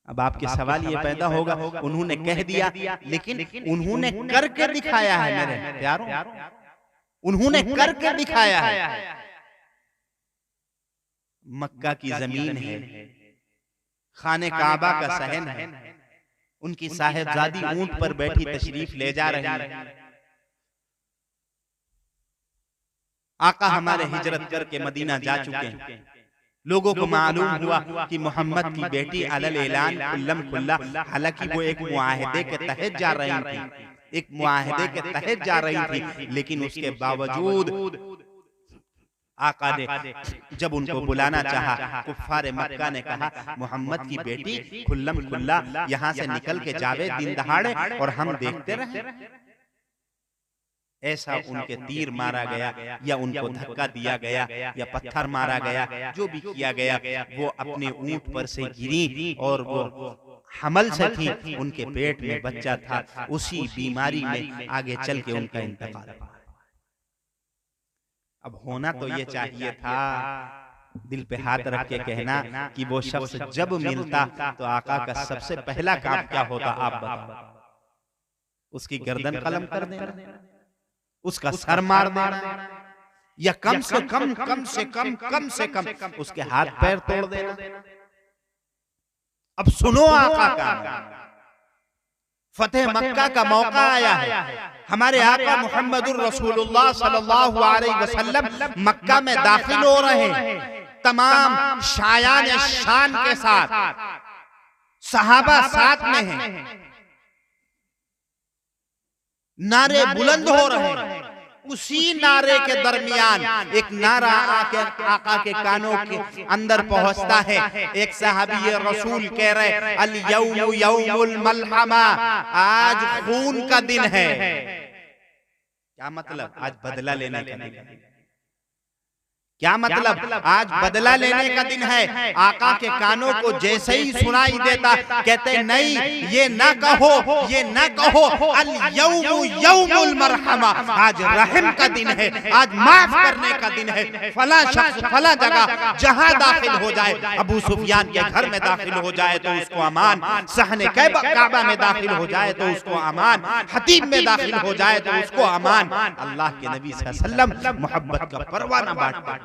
अब आपके सवाल ये पैदा होगा, उन्होंने कह दिया, लेकिन उन्होंने करके दिखाया है मेरे प्यारों, उन्होंने करके दिखाया है। मक्का की जमीन है, खाने काबा का सहन है, उनकी साहिबजादी ऊंट पर बैठी तशरीफ ले जा रही है। आका हमारे हिजरत करके मदीना जा चुके हैं, लोगों को मालूम हुआ कि मोहम्मद की बेटी अलल ऐलान कुल्लम कुल्ला, हालांकि वो एक मुआहदे के तहत जा रही थी, एक मुआहदे के तहत जा रही थी, लेकिन उसके बावजूद आका ने जब उनको बुलाना चाहा, कुफ्फारे मक्का ने कहा मोहम्मद की बेटी खुल्लम कुल्ला यहाँ से निकल के जावे दिन दहाड़े और हम देखते रहे। ऐसा उनके तीर मारा गया, या उनको धक्का दिया गया, या पत्थर मारा गया, जो भी किया गया, वो अपने ऊंट पर से गिरी और वो हमल से थी, उनके पेट में बच्चा था, उसी बीमारी में आगे चल के उनका इंतकाल। अब होना तो ये चाहिए था, दिल पे हाथ रख के कहना कि वो शख्स जब मिलता तो आका का सबसे पहला काम क्या होता, आप बताओ? उसकी गर्दन कलम कर देना, उसका सर मार देना, या कम से कम उसके हाथ पैर तोड़ देना। अब सुनो आका का, फतेह मक्का का मौका आया है, हमारे आका मुहम्मदुर रसूलुल्लाह सल्लल्लाहु अलैहि वसल्लम मक्का में दाखिल हो रहे हैं, तमाम शायान शान के साथ, सहाबा साथ में हैं, नारे बुलंद हो रहे हैं। उसी नारे के दरमियान एक नारा आका के कानों के अंदर पहुंचता है। एक सहाबी रसूल कह रहे अल यौम यौमुल मलहमा, आज खून का दिन है। क्या मतलब? आज बदला लेने का दिन। क्या मतलब? आज बदला लेने का दिन है। आका के कानों को जैसे ही सुनाई देता कहते नहीं, ये ना कहो, ये ना कहो, अल यौमु यौमुल मरहमा, आज रहम का दिन है, आज माफ करने का दिन है। फला शख्स फला जगह जहां दाखिल हो जाए, अबू सुफियान के घर में दाखिल हो जाए तो उसको अमान, सहने काबा में दाखिल हो जाए तो उसको अमान, हतीम में दाखिल हो जाए तो उसको अमान। अल्लाह के नबी सल्लल्लाहु अलैहि वसल्लम मोहब्बत का परवाना बांटते,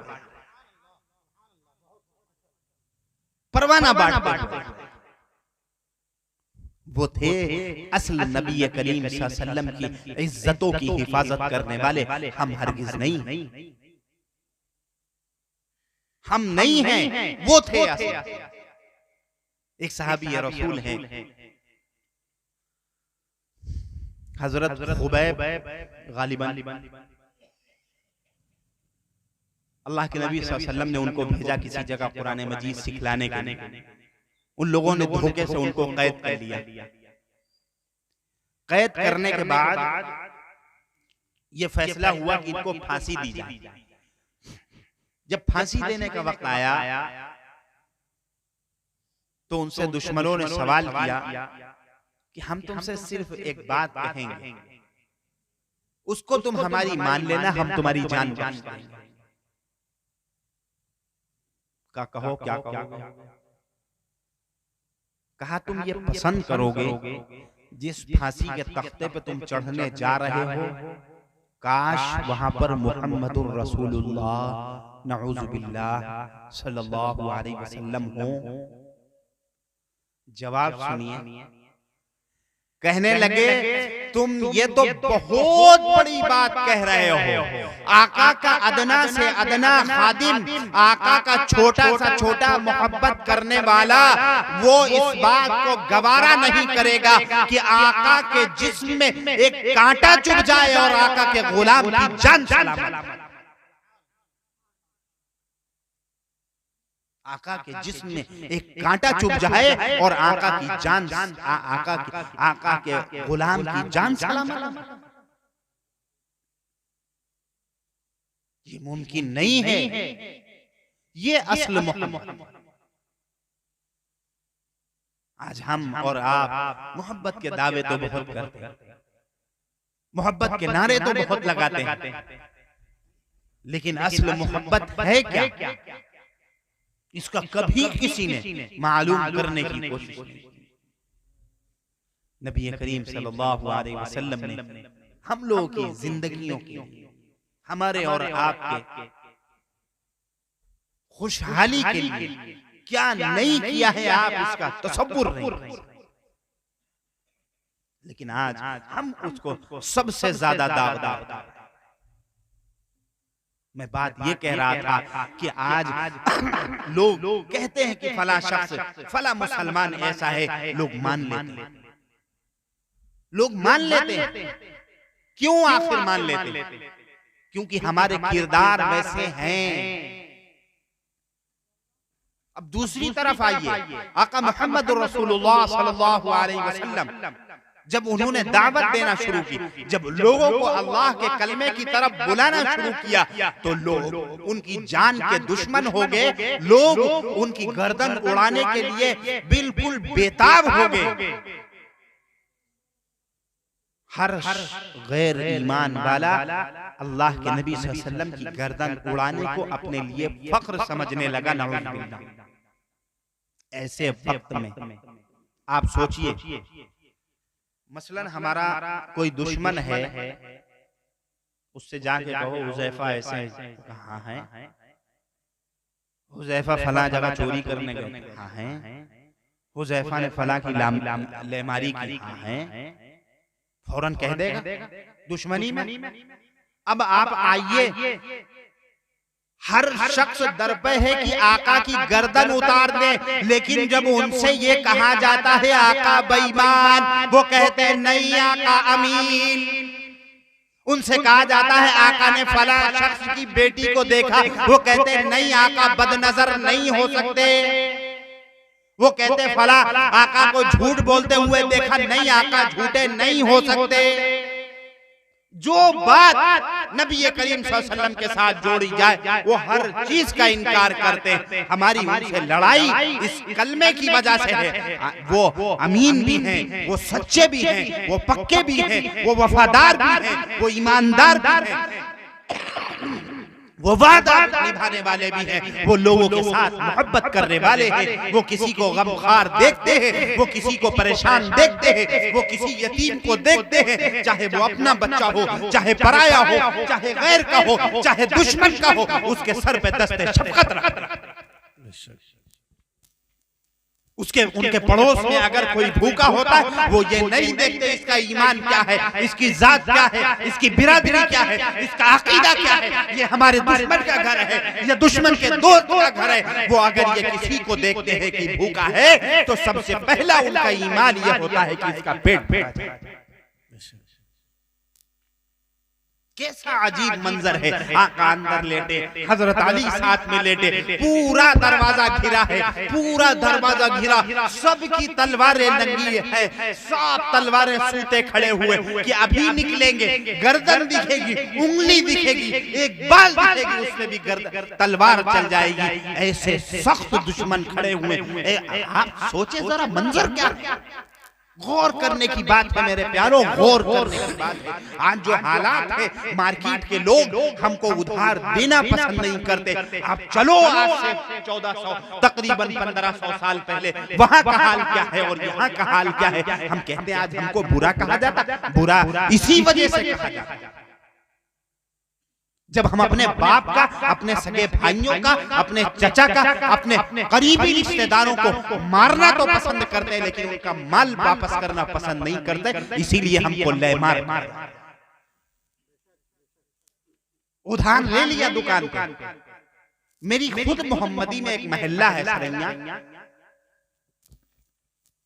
परवाना बांटते। वो थे असल नबी करीम सल्लल्लाहु अलैहि वसल्लम की इज्जतों की हिफाजत करने वाले। हम हरगिज नहीं, हम नहीं हैं, वो थे असल। एक सहाबी रसूल हैं हजरत खुबैब गालिबन, अल्लाह के नबी सल्लल्लाहु अलैहि वसल्लम ने उनको भेजा किसी जगह कुरान मजीद सिखलाने के लिए। उन लोगों ने धोखे से उनको कैद कर लिया। कैद करने के बाद ये फैसला हुआ कि इनको फांसी दी जाए। जब फांसी देने का वक्त आया तो उनसे दुश्मनों ने सवाल किया कि हम तुमसे सिर्फ एक बात कहेंगे, उसको तुम हमारी मान लेना, हम तुम्हारी जान बख्श देंगे। का कहो, क्या कहो? कहा तुम ये पसंद करोगे जिस फांसी के तख्ते पे तुम चढ़ने जा रहे हो, काश वहां पर मुहम्मदुर रसूलुल्लाह नऊज़ु बिल्लाह सल्लल्लाहु अलैहि वसल्लम हो। जवाब सुनिए, कहने लगे तुम ये तो बहुत बड़ी बात कह रहे हो। आका का अदना से अदना खादिम, आका का छोटा सा छोटा मोहब्बत करने वाला, वो इस बात को गवारा नहीं करेगा कि आका के जिस्म में एक कांटा चुभ जाए और आका के गुलाम की जान सलामत। आका के जिस्म में एक कांटा चुभ जाए और आका की जान, आका के गुलाम की जान सलामत। ये मुमकिन नहीं है। ये असल मोहब्बत। आज हम और आप मोहब्बत के दावे तो बहुत करते हैं, मोहब्बत के नारे तो बहुत लगाते हैं, लेकिन असल मोहब्बत है क्या, इसका कभी किसी ने मालूम करने की कोशिश नहीं की। नबी करीम सल्लल्लाहु अलैहि वसल्लम ने हम लोगों की जिंदगियों की, हमारे और आपके खुशहाली के लिए क्या नहीं किया है, आप इसका तसव्वुर नहीं। लेकिन आज हम उसको सबसे ज्यादा दावदार। मैं बात ये कह रहा था कि आज लोग कहते हैं कि फला शख्स फला मुसलमान ऐसा है, लोग मान लेते हैं, लोग मान लेते हैं। क्यों आखिर मान लेते हैं? क्योंकि हमारे किरदार वैसे हैं। अब दूसरी तरफ आइए, आका मोहम्मद रसूलुल्लाह सल्लल्लाहु अलैहि वसल्लम जब उन्होंने दावत देना शुरू की, जब लोगों को अल्लाह के कलमे की तरफ बुलाना शुरू किया, तो लोग उनकी जान के दुश्मन हो गए। लोग उनकी गर्दन उड़ाने के लिए बिल्कुल बेताब हो गए। हर गैर ईमान वाला अल्लाह के नबी सल्लल्लाहु अलैहि वसल्लम की गर्दन उड़ाने को अपने लिए फख्र समझने लगा। नऊज़ बिल्लाह। ऐसे वक्त में आप सोचिए, मसलन हमारा कोई दुश्मन है, उससे जाके कहो हुज़ैफा ऐसे कहाँ है, हुज़ैफा फला जगह चोरी करने गए, कहाँ है, हुज़ैफा ने फला की लेमारी की, कहाँ है, फौरन कह देगा दुश्मनी में। अब आप आइए, हर शख्स दरपे है कि आका की गर्दन उतार दे, लेकिन जब उनसे ये कहा जाता है आका बेईमान, वो कहते हैं नहीं आका अमीन। उनसे कहा जाता है आका ने फला शख्स की बेटी को देखा, वो कहते हैं नहीं आका बदनजर नहीं हो सकते। वो कहते फला आका को झूठ बोलते हुए देखा, नहीं आका झूठे नहीं हो सकते। जो बात नबी करीम सल्लल्लाहु अलैहि वसल्लम के साथ जोड़ी जाए वो हर चीज का इनकार करते हैं। हमारी उनसे लड़ाई इस कलमे की वजह से है। वो अमीन भी हैं, वो सच्चे भी हैं, वो पक्के भी हैं, वो वफादार भी हैं, वो ईमानदार भी हैं, वो वादा निभाने वाले भी हैं, वो लोगों के साथ मोहब्बत करने वाले हैं, वो किसी को गमखार देखते हैं, वो किसी को परेशान देखते हैं, वो किसी यतीम को देखते हैं, चाहे वो अपना बच्चा हो, चाहे पराया हो, चाहे गैर का हो, चाहे दुश्मन का हो, उसके सर पे दस्ते शफकत रखते। उसके उनके पड़ोस में अगर कोई भूखा होता है वो ये नहीं देखते इसका ईमान क्या है, इसकी जात क्या है, इसकी बिरादरी क्या है, इसका अकीदा क्या है, ये हमारे दुश्मन का घर है, ये दुश्मन के दोस्त का घर है। वो अगर ये किसी को देखते हैं कि भूखा है तो सबसे पहला उनका ईमान ये होता है कि इसका पेट भरा जाए। कैसा अजीब मंजर है। आका अंदर लेटे, हजरत अली साथ में लेटे, पूरा दरवाजा घिरा है, पूरा दरवाजा घिरा, सबकी तलवारें नंगी है, सब तलवारें सूते खड़े हुए कि अभी निकलेंगे, गर्दन दिखेगी, उंगली दिखेगी, एक बाल दिखेगी, उसमें भी गर्दन तलवार चल जाएगी। ऐसे सख्त दुश्मन खड़े हुए। आप सोचे जरा मंजर क्या, गौर करने की बात है मेरे प्यारों, गौर करने की बात है। आज जो हालात है, मार्केट के लोग हमको उधार देना पसंद नहीं करते। आप चलो आज से 1400 तकरीबन 1500 साल पहले वहां का हाल क्या है और यहाँ का हाल क्या है। हम कहते हैं आज हमको बुरा कहा जाता, बुरा इसी वजह से कहा जाता। जब हम अपने बाप का, अपने सगे भाइयों का, अपने चचा का, अपने करीबी रिश्तेदारों को मारना तो पसंद करते हैं लेकिन उनका माल वापस करना पसंद नहीं करते, इसीलिए हमको लयमार उधार ले लिया दुकान पे। मेरी खुद मोहम्मदी में एक मोहल्ला है सरैया,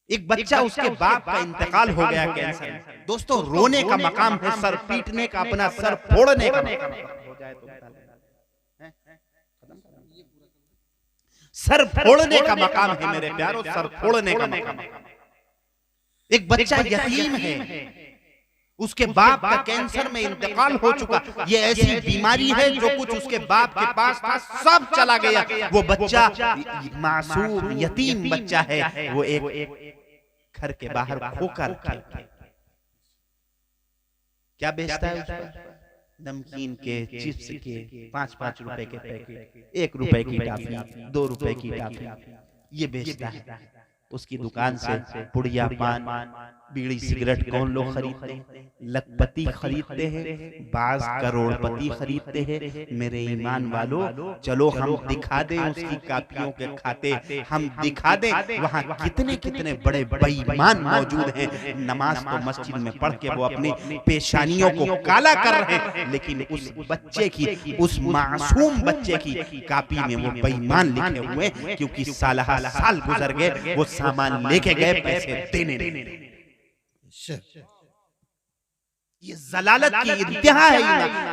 एक बच्चा, उसके बाप का इंतकाल हो गया कैंसर। दोस्तों रोने का मकाम है, सर पीटने का, अपना सर फोड़ने का मकाम है। सर फोड़ने का मकाम है मेरे प्यारों, सर फोड़ने का मकाम। एक बच्चा यतीम है, उसके बाप का कैंसर में इंतकाल हो चुका। ये ऐसी बीमारी है जो कुछ उसके बाप के पास था सब चला गया। वो बच्चा मासूम यतीम बच्चा है, वो एक घर के बाहर खोकर क्या बेचता है, उस पर नमकीन के, चिप्स के 5-5 रुपए के पैकेट, 1 रुपए की टॉफी, 2 रुपए की टॉफी, ये बेचता है। उसकी दुकान से पुड़िया पान, बीड़ी सिगरेट कौन लोग खरीदते हैं? लखपति खरीदते हैं, बाज करोड़पति खरीदते हैं। मेरे ईमान वालों, चलो हम दिखा दें उसकी कापियों के खाते, हम दिखा दें वहाँ कितने कितने बड़े बेईमान मौजूद हैं। नमाज तो मस्जिद में पढ़ के वो अपनी पेशानियों को काला कर रहे हैं, लेकिन उस बच्चे की, उस मासूम बच्चे की कापी में वो बेईमान लिखे हुए, क्योंकि साल गुजर गए, वो सामान लेके गए, पैसे देने नहीं। ये जलालत की इंतहा है,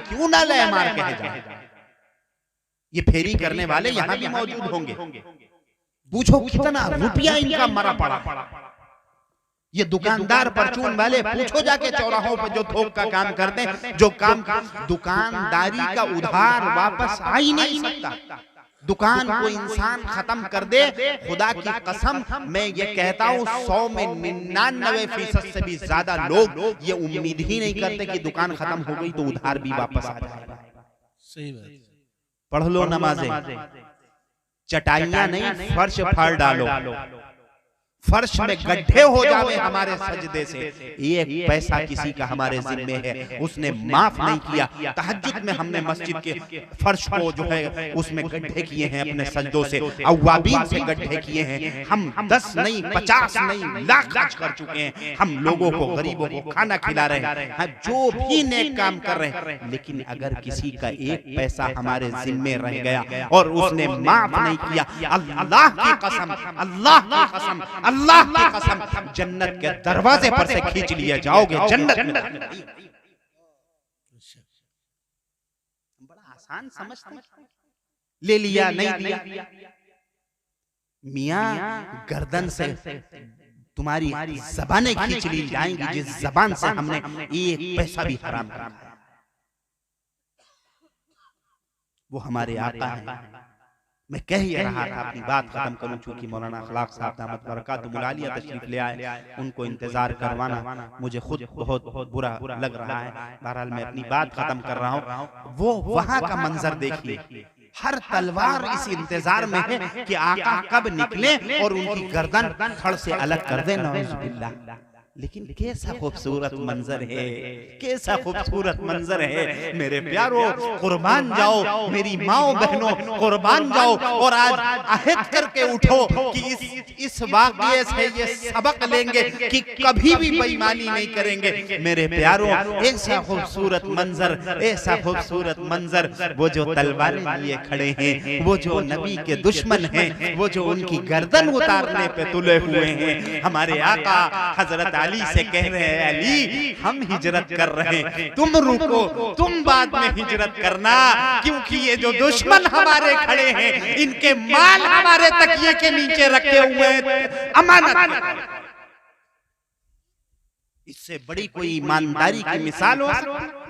क्यों ना लयमार कहे जाए। ये फेरी करने वाले यहाँ भी मौजूद होंगे। पूछो कितना रुपया इनका मरा पड़ा। ये दुकानदार परचून वाले, पूछो जाके चौराहों पर जो थोक का काम करते हैं, जो काम दुकानदारी का उधार वापस आ ही नहीं सकता। दुकान को इंसान खत्म कर दे, खुदा की कसम मैं ये कहता हूँ 100 में 99% से भी ज्यादा लोग ये उम्मीद ही नहीं करते कि दुकान खत्म हो गई तो उधार भी वापस आ जाएगा। सही बात। पढ़ लो नमाजें, चटाइयां नहीं फर्श फाड़ डालो, फर्श में गड्ढे हो जावे हमारे सजदे से, एक पैसा किसी का हमारे जिम्मे है, उसने माफ नहीं किया। तहज्जुद में हमने मस्जिद के फर्श को जो है उसमें गड्ढे किए हैं अपने सजदों से, अव्वाबीन से गड्ढे किए हैं। हम 10 नहीं 50 नहीं लाख खर्च कर चुके हैं। हम लोगों को, गरीबों को खाना खिला रहे हैं, जो भी नेक काम कर रहे हैं, लेकिन अगर किसी का एक पैसा हमारे जिम्मे रह गया और उसने माफ नहीं किया, अल्लाह की कसम, अल्लाह की कसम, अल्लाह की कसम, जन्नत के दरवाजे पर से खींच लिए जाओगे जन्नत में। बड़ा आसान समझते, ले लिया नहीं लिया, मियां गर्दन से तुम्हारी जबानें खींच ली जाएंगी जिस जबान से हमने एक पैसा भी हराम करा। वो हमारे आका हैं। मैं कह ही रहा था, अपनी बात खत्म करूं, चूंकि मौलाना अखलाक साहब दामत बरकातुहुमुल आलिया तशरीफ ले आए, उनको इंतजार करवाना मुझे खुद बहुत बुरा लग रहा है। बहरहाल मैं अपनी बात खत्म कर रहा हूं। वो वहां का मंजर देखिए, हर तलवार इस इंतजार में है कि आका कब निकले और उनकी गर्दन धड़ से अलग कर दे, नौजुबिल्लाह। लेकिन कैसा खूबसूरत मंजर है, कैसा खूबसूरत मंजर है मेरे प्यारो। कुर्बान जाओ मेरी माओ बहनों, कुर्बान जाओ और आज अहद करके उठो कि इस वाक़ये से ये सबक लेंगे कि कभी भी बेईमानी नहीं करेंगे। मेरे प्यारो, ऐसा खूबसूरत मंजर, ऐसा खूबसूरत मंजर, वो जो तलवारें लिए खड़े हैं, वो जो नबी के दुश्मन हैं, वो जो उनकी गर्दन उतारने पे तुले हुए हैं। हमारे आका हजरत अली से कह रहे हैं, अली हम हिजरत कर रहे हैं, तुम रुको, तुम बाद में हिजरत करना, क्योंकि ये जो दुश्मन हमारे खड़े हैं इनके माल हमारे तकिए के नीचे रखे हुए हैं, अमानत। इससे बड़ी कोई ईमानदारी की मिसाल हो सकती?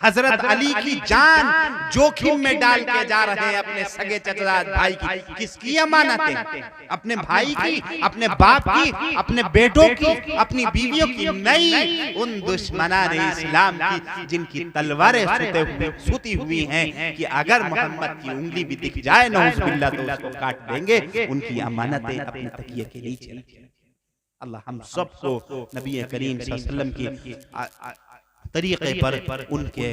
हजरत अली की जान जोखिम में डाल के जा रहे हैं अपने सगे चचेरा भाई की। किसकी अमानतें? अपने भाई की, अपने बाप की, अपने बेटों की, अपनी बीवियों की नहीं, उन दुश्मनाने इस्लाम की जिनकी तलवारें सूती हुई हैं कि अगर मोहम्मद की उंगली भी दिख जाए नौजुबिल्लाह तो उसको काट देंगे। उनकी अमानतें अपने तकिए के नीचे रखें। अल्लाह हम सबको नबी करीम सल्लल्लाहु अलैहि वसल्लम की तरीक़े पर, उनके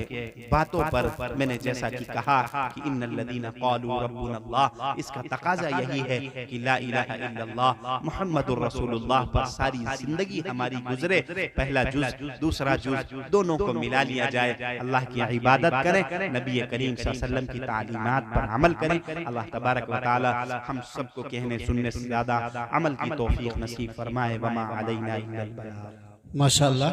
बातों पर, मैंने जैसा कि कहा कि इन्नल्लज़ीना क़ालू रब्बुनल्लाह, इसका तकाजा यही है कि ला इलाहा इल्लल्लाह मुहम्मदुर रसूलुल्लाह पर सारी जिंदगी हमारी गुजरे। पहला जुज़, दूसरा जुज़, दोनों को मिला लिया जाए। अल्लाह की इबादत करें, नबी करीम सल्लल्लाहु अलैहि वसल्लम की तालीमात पर अमल करें। अल्लाह तबारक व तआला हम सबको कहने सुनने से ज़्यादा अमल की तौफीक नसीब फरमाए। वमा अलैना इल्लल बलाग। माशाअल्लाह।